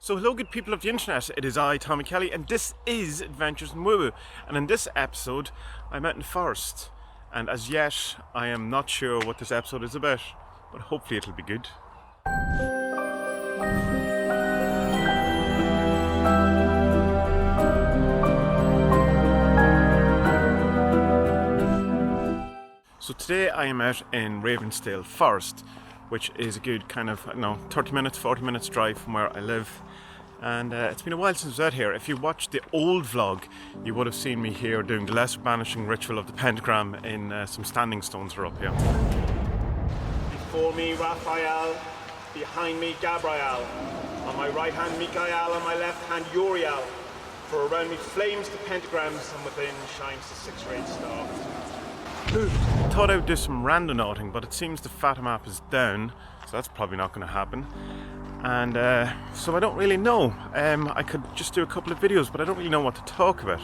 So hello good people of the internet, it is I, Tommy Kelly, and this is Adventures in Woo Woo. And in this episode, I'm out in the forest. And as yet, I am not sure what this episode is about, but hopefully it'll be good. So today I am out in Ravensdale Forest, which is a good kind of, 30 minutes, 40 minutes drive from where I live. And it's been a while since I was out here. If you watched the old vlog, you would have seen me here doing the lesser banishing ritual of the pentagram in some standing stones are up here. Before me, Raphael. Behind me, Gabriel. On my right hand, Michael. On my left hand, Uriel. For around me flames the pentagrams, and within shines the 6 great stars. Thought I would do some randonauting, but it seems the Fathom map is down, so that's probably not going to happen. And so I don't really know. I could just do a couple of videos, but I don't really know what to talk about.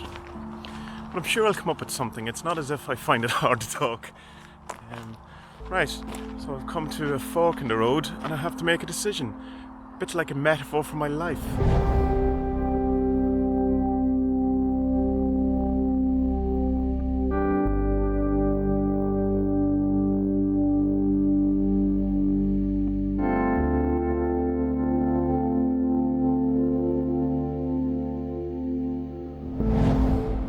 But I'm sure I'll come up with something. It's not as if I find it hard to talk. Right, so I've come to a fork in the road, and I have to make a decision. A bit like a metaphor for my life.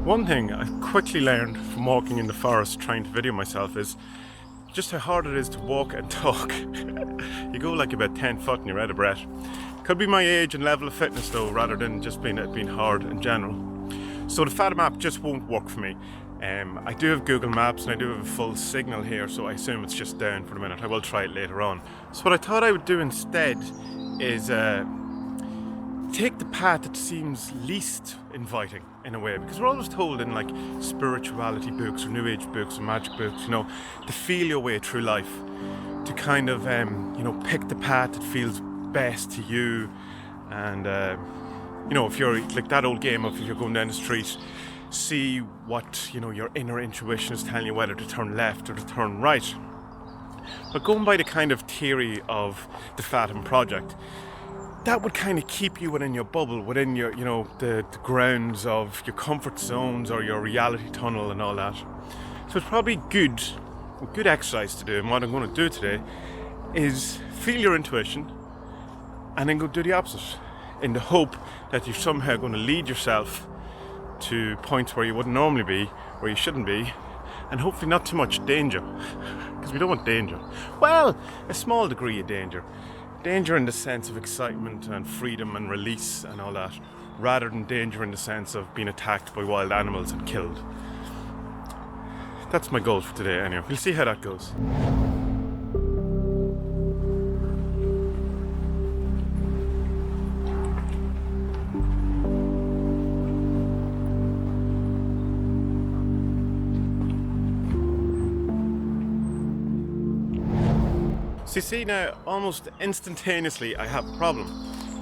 One thing I've quickly learned from walking in the forest trying to video myself is just how hard it is to walk and talk. You go like about 10 foot and you're out of breath. Could be my age and level of fitness though, rather than just being hard in general. So the Fathom map just won't work for me. I do have Google Maps and I do have a full signal here, so I assume it's just down for the minute. I will try it later on. So what I thought I would do instead is take the path that seems least inviting in a way, because we're always told in like spirituality books or new age books or magic books, to feel your way through life, to kind of pick the path that feels best to you. And if you're like that old game of, if you're going down the street, see what your inner intuition is telling you, whether to turn left or to turn right. But going by the kind of theory of the Fathom project, that would kind of keep you within your bubble, within your, the grounds of your comfort zones or your reality tunnel and all that. So it's probably good exercise to do, and what I'm going to do today is feel your intuition and then go do the opposite, in the hope that you're somehow going to lead yourself to points where you wouldn't normally be, where you shouldn't be, and hopefully not too much danger, because we don't want danger. Well, a small degree of danger. Danger in the sense of excitement and freedom and release and all that, rather than danger in the sense of being attacked by wild animals and killed. That's my goal for today anyway. We'll see how that goes. So you see now, almost instantaneously I have a problem,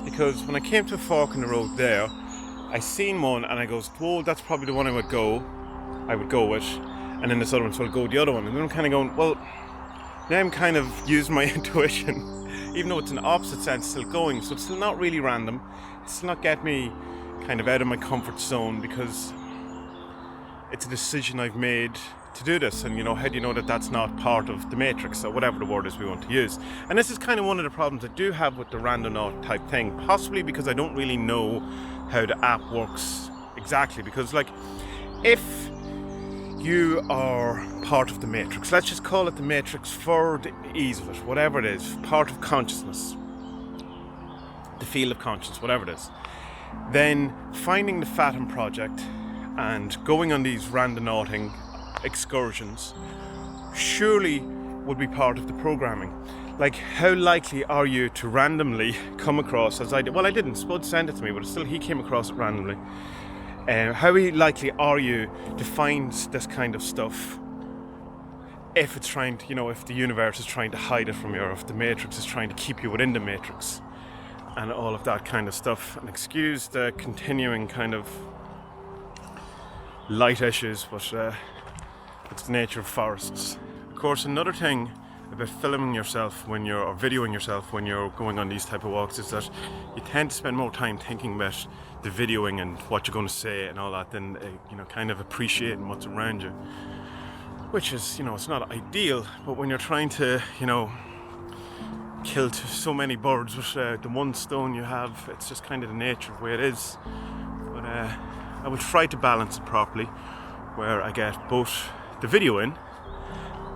because when I came to a fork in the road there, I seen one and I goes, whoa, that's probably the one I would go with, and then this other one, so I'll go with the other one. And then I'm kind of going, well, now I'm kind of using my intuition, even though it's in the opposite sense, still going, so it's still not really random, it's still not getting me kind of out of my comfort zone, because it's a decision I've made to do this. And how do you know that that's not part of the matrix, or whatever the word is we want to use? And this is kind of one of the problems I do have with the Randonaut type thing, possibly because I don't really know how the app works exactly. Because like, if you are part of the matrix, let's just call it the matrix for the ease of it, whatever it is, part of consciousness, the field of consciousness, whatever it is, then finding the Fathom project and going on these randonauting excursions surely would be part of the programming. Like, how likely are you to randomly come across, as I did, well, I didn't, Spud sent it to me, but still he came across it randomly. How likely are you to find this kind of stuff if it's trying to, if the universe is trying to hide it from you, or if the matrix is trying to keep you within the matrix, and all of that kind of stuff? And excuse the continuing kind of light issues, but it's the nature of forests. Of course, another thing about filming yourself when you're, or videoing yourself when you're going on these type of walks, is that you tend to spend more time thinking about the videoing and what you're going to say and all that than kind of appreciating what's around you, which is, it's not ideal. But when you're trying to kill so many birds with the one stone you have, it's just kind of the nature of the way it is. But I will try to balance it properly, where I get both the video in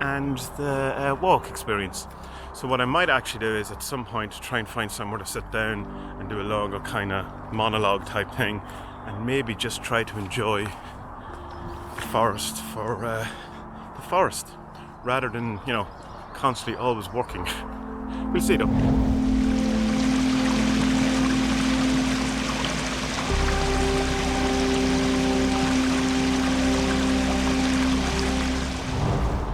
and the walk experience. So what I might actually do is at some point try and find somewhere to sit down and do a longer kind of monologue type thing, and maybe just try to enjoy the forest for the forest, rather than constantly always working. We'll see though.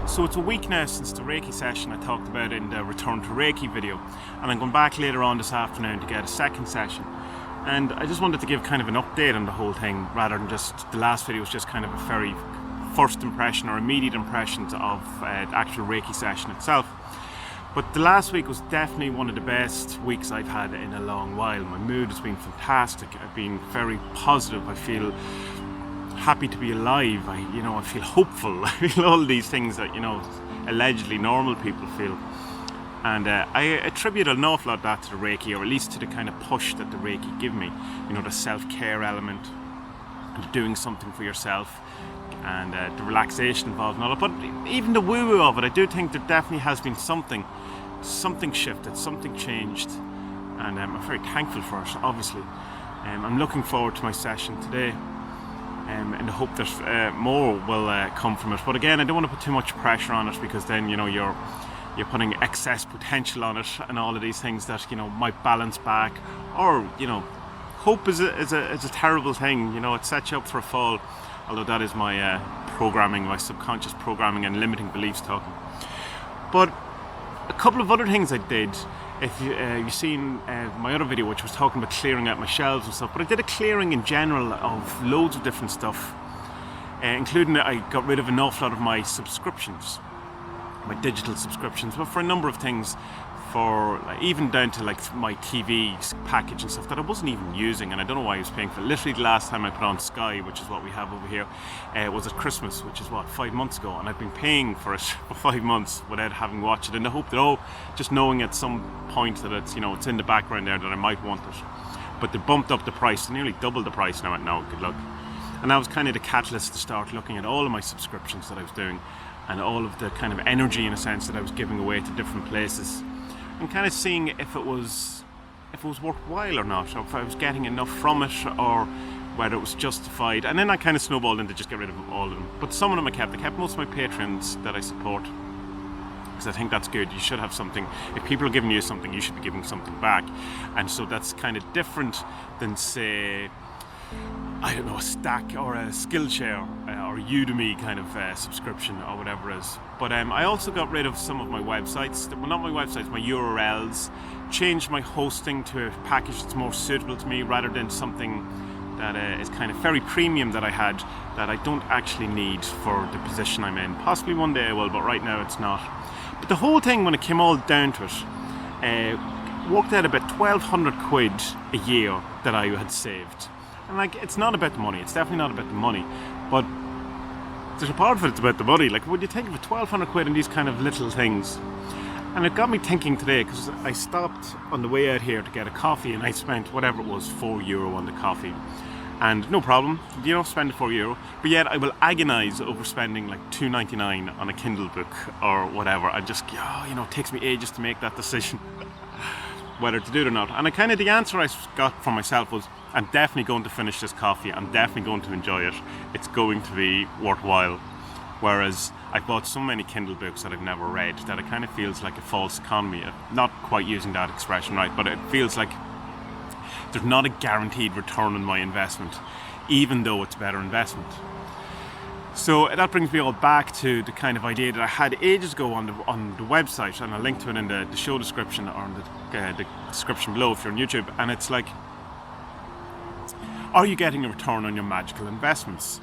So it's a week now since the Reiki session I talked about in the Return to Reiki video, and I'm going back later on this afternoon to get a second session. And I just wanted to give kind of an update on the whole thing, rather than just the last video was just kind of a very first impression or immediate impressions of the actual Reiki session itself. But the last week was definitely one of the best weeks I've had in a long while. My mood has been fantastic. I've been very positive. I feel happy to be alive. I feel hopeful. I feel all these things that allegedly normal people feel. And I attribute an awful lot of that to the Reiki, or at least to the kind of push that the Reiki give me. The self-care element, doing something for yourself, and the relaxation involved and all that. But even the woo-woo of it, I do think there definitely has been something shifted, something changed, and I'm very thankful for it, obviously. I'm looking forward to my session today, in the hope that more will come from it. But again, I don't want to put too much pressure on it, because then you're putting excess potential on it and all of these things that might balance back. Or hope is a terrible thing. It sets you up for a fall. Although that is my programming, my subconscious programming and limiting beliefs talking. But a couple of other things I did. If you've seen my other video, which was talking about clearing out my shelves and stuff, but I did a clearing in general of loads of different stuff, including I got rid of an awful lot of my subscriptions, my digital subscriptions, but for a number of things, for even down to my TV package and stuff that I wasn't even using, and I don't know why I was paying for it. Literally the last time I put on Sky, which is what we have over here, was at Christmas, which is 5 months ago, and I've been paying for it for 5 months without having watched it, in the hope that just knowing at some point that it's it's in the background there, that I might want it. But they bumped up the price, nearly doubled the price now. Good luck. And that was kind of the catalyst to start looking at all of my subscriptions that I was doing, and all of the kind of energy, in a sense, that I was giving away to different places, and kind of seeing if it was worthwhile or not, or if I was getting enough from it, or whether it was justified. And then I kind of snowballed into just get rid of all of them. But some of them I kept most of my patrons that I support, because I think that's good. You should have something. If people are giving you something, you should be giving something back. And so that's kind of different than, say, I don't know, a Stack or a Skillshare or Udemy kind of subscription or whatever it is. But I also got rid of some of my websites, well, not my websites, my URLs, changed my hosting to a package that's more suitable to me, rather than something that is kind of very premium that I had, that I don't actually need for the position I'm in. Possibly one day I will, but right now it's not. But the whole thing, when it came all down to it, worked out about 1,200 quid a year that I had saved. And it's not about the money, it's definitely not about the money, but there's a part of it's about the money. Would you think of it, 1,200 quid in these kind of little things? And it got me thinking today, because I stopped on the way out here to get a coffee, and I spent whatever it was, €4 on the coffee. And no problem, spend the €4, but yet I will agonise over spending $2.99 on a Kindle book or whatever. I just, it takes me ages to make that decision whether to do it or not. And the answer I got for myself was, I'm definitely going to finish this coffee. I'm definitely going to enjoy it. It's going to be worthwhile. Whereas I've bought so many Kindle books that I've never read that it kind of feels like a false economy. Not quite using that expression right, but it feels like there's not a guaranteed return on my investment, even though it's a better investment. So that brings me all back to the kind of idea that I had ages ago on the website, and I'll link to it in the show description, or in the description below if you're on YouTube. And it's are you getting a return on your magical investments?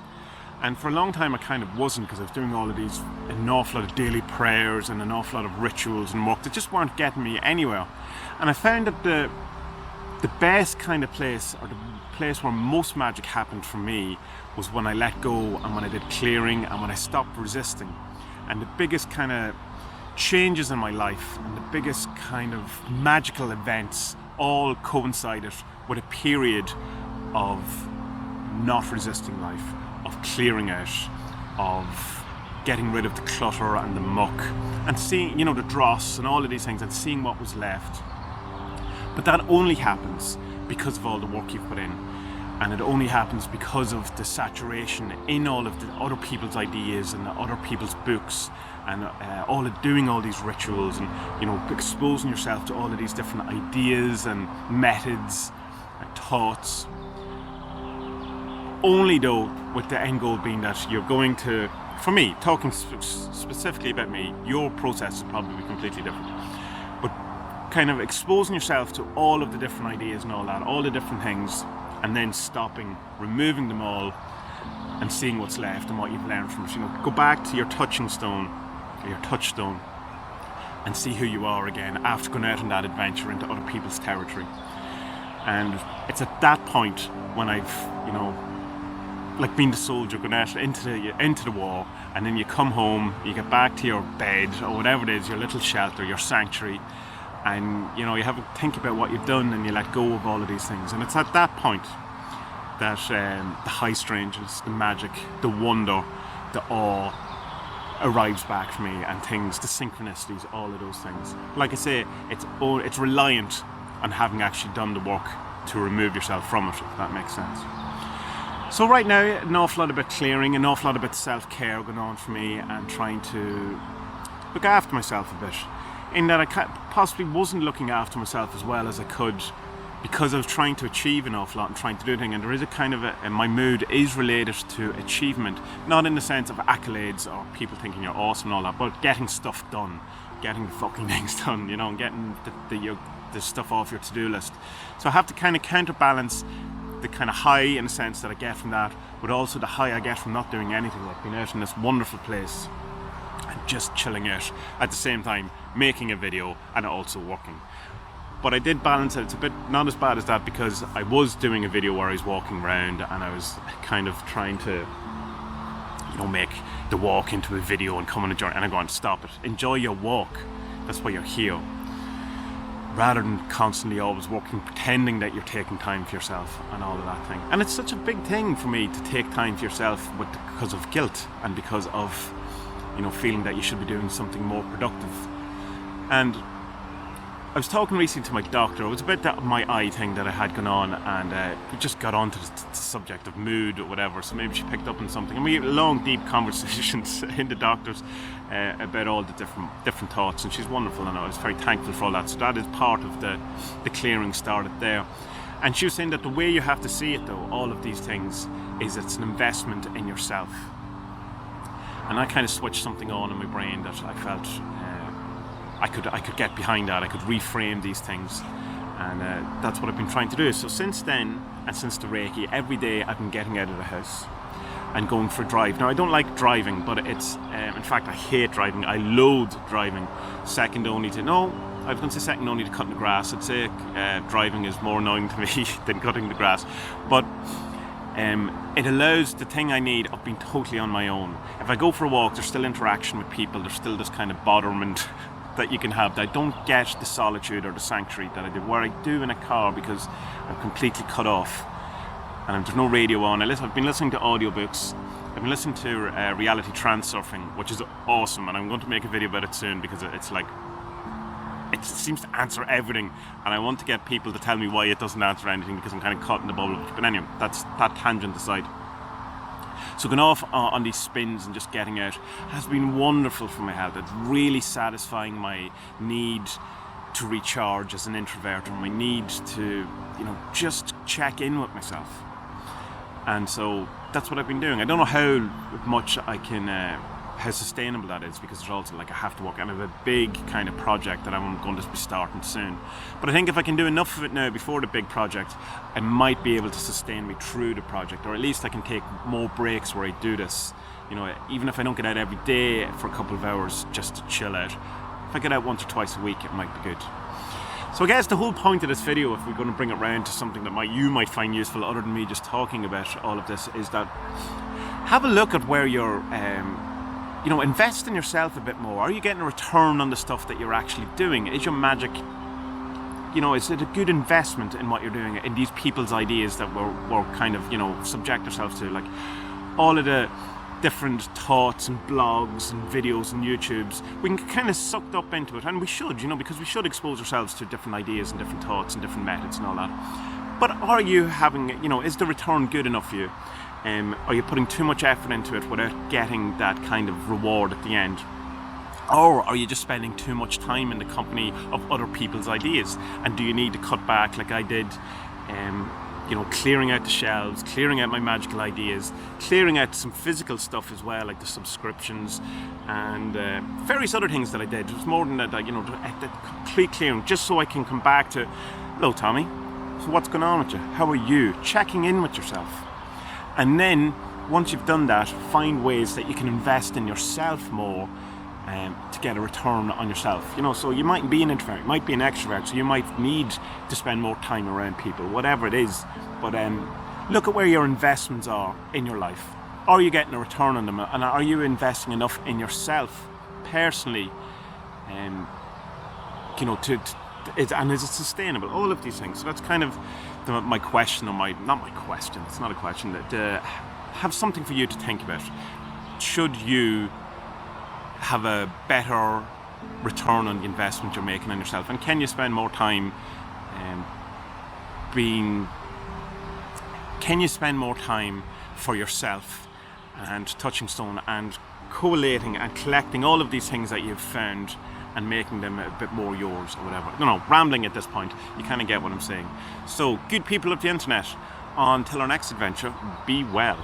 And for a long time I kind of wasn't, because I was doing all of these, an awful lot of daily prayers and an awful lot of rituals and work that just weren't getting me anywhere. And I found that the best kind of place, or the place where most magic happened for me, was when I let go and when I did clearing and when I stopped resisting. And the biggest kind of changes in my life and the biggest kind of magical events all coincided with a period of not resisting life, of clearing out, of getting rid of the clutter and the muck and seeing, the dross and all of these things, and seeing what was left. But that only happens because of all the work you've put in, and it only happens because of the saturation in all of the other people's ideas and the other people's books, and all of doing all these rituals and exposing yourself to all of these different ideas and methods and thoughts. Only though with the end goal being that you're going to, for me, talking specifically about me, your process is probably completely different, but kind of exposing yourself to all of the different ideas and all that, all the different things, and then stopping, removing them all, and seeing what's left and what you've learned from it. Go back to your touchstone, and see who you are again after going out on that adventure into other people's territory. And it's at that point when I've, like being the soldier, going out into the war, and then you come home, you get back to your bed or whatever it is, your little shelter, your sanctuary, and you have a think about what you've done, and you let go of all of these things. And it's at that point that the high strangeness, the magic, the wonder, the awe arrives back for me, and things, the synchronicities, all of those things. Like I say, it's reliant on having actually done the work to remove yourself from it, if that makes sense. So right now, an awful lot about clearing, an awful lot about self-care going on for me, and trying to look after myself a bit. In that I possibly wasn't looking after myself as well as I could, because I was trying to achieve an awful lot and trying to do things. And there is a kind of my mood is related to achievement, not in the sense of accolades or people thinking you're awesome and all that, but getting stuff done, getting the fucking things done, getting the stuff off your to-do list. So I have to kind of counterbalance the kind of high, in a sense, that I get from that, but also the high I get from not doing anything, like being out in this wonderful place and just chilling out at the same time, making a video and also working. But I did balance it. It's a bit not as bad as that, because I was doing a video where I was walking around and I was kind of trying to make the walk into a video and come on a journey, and I'm going, stop it, enjoy your walk, that's why you're here, rather than constantly always working, pretending that you're taking time for yourself and all of that thing. And it's such a big thing for me to take time for yourself because of guilt and because of feeling that you should be doing something more productive. And I was talking recently to my doctor. It was about my eye thing that I had going on, and we just got on to the subject of mood or whatever, so maybe she picked up on something, and we had long, deep conversations in the doctor's about all the different thoughts, and she's wonderful, and I was very thankful for all that. So that is part of the clearing started there. And she was saying that the way you have to see it, though, all of these things, is it's an investment in yourself. And I kind of switched something on in my brain that I felt I could get behind that. I could reframe these things, and that's what I've been trying to do. So since then, and since the Reiki, every day I've been getting out of the house and going for a drive. Now I don't like driving, but it's in fact I hate driving. I loathe driving. Second only to cutting the grass. I'd say driving is more annoying to me than cutting the grass, but it allows the thing I need of being totally on my own. If I go for a walk, there's still interaction with people, there's still this kind of botherment that you can have. I don't get the solitude or the sanctuary that I do, where I do in a car, because I'm completely cut off and there's no radio on. I've been listening to audiobooks. I've been listening to reality trance surfing, which is awesome, and I'm going to make a video about it soon, because it's like, it seems to answer everything, and I want to get people to tell me why it doesn't answer anything, because I'm kind of caught in the bubble. But anyway, that's that tangent aside. So going off on these spins and just getting out has been wonderful for my health. It's really satisfying my need to recharge as an introvert, and my need to, just check in with myself. And so that's what I've been doing. I don't know how much I can how sustainable that is, because there's also like I have to work and I have a big kind of project that I'm going to be starting soon. But I think if I can do enough of it now before the big project, I might be able to sustain me through the project, or at least I can take more breaks where I do this. You know, even if I don't get out every day for a couple of hours just to chill out, if I get out once or twice a week, it might be good. So I guess the whole point of this video, if we're going to bring it round to something that you might find useful other than me just talking about all of this, is that have a look at where you're, you know, invest in yourself a bit more. Are you getting a return on the stuff that you're actually doing? Is your magic, you know, is it a good investment in what you're doing, in these people's ideas that we're kind of, you know, subject ourselves to? Like all of the different thoughts and blogs and videos and YouTubes, we can get kind of sucked up into it, and we should, you know, because we should expose ourselves to different ideas and different thoughts and different methods and all that. But are you having, you know, is the return good enough for you? Are you putting too much effort into it without getting that kind of reward at the end? Or are you just spending too much time in the company of other people's ideas? And do you need to cut back like I did? You know, clearing out the shelves, clearing out my magical ideas, clearing out some physical stuff as well, like the subscriptions and various other things that I did. It was more than that, you know, the complete clearing, just so I can come back to, hello Tommy, so what's going on with you? How are you? Checking in with yourself. And then, once you've done that, find ways that you can invest in yourself more to get a return on yourself. You know, so you might be an introvert, you might be an extrovert, so you might need to spend more time around people, whatever it is. But look at where your investments are in your life. Are you getting a return on them? And are you investing enough in yourself personally? You know, and is it sustainable? All of these things. So that's kind of my question, or not my question, it's not a question, that have something for you to think about. Should you have a better return on the investment you're making on yourself? And can you spend more time can you spend more time for yourself and touching stone and collating and collecting all of these things that you've found and making them a bit more yours, or whatever? No, rambling at this point. You kind of get what I'm saying. So, good people of the internet, until our next adventure, be well.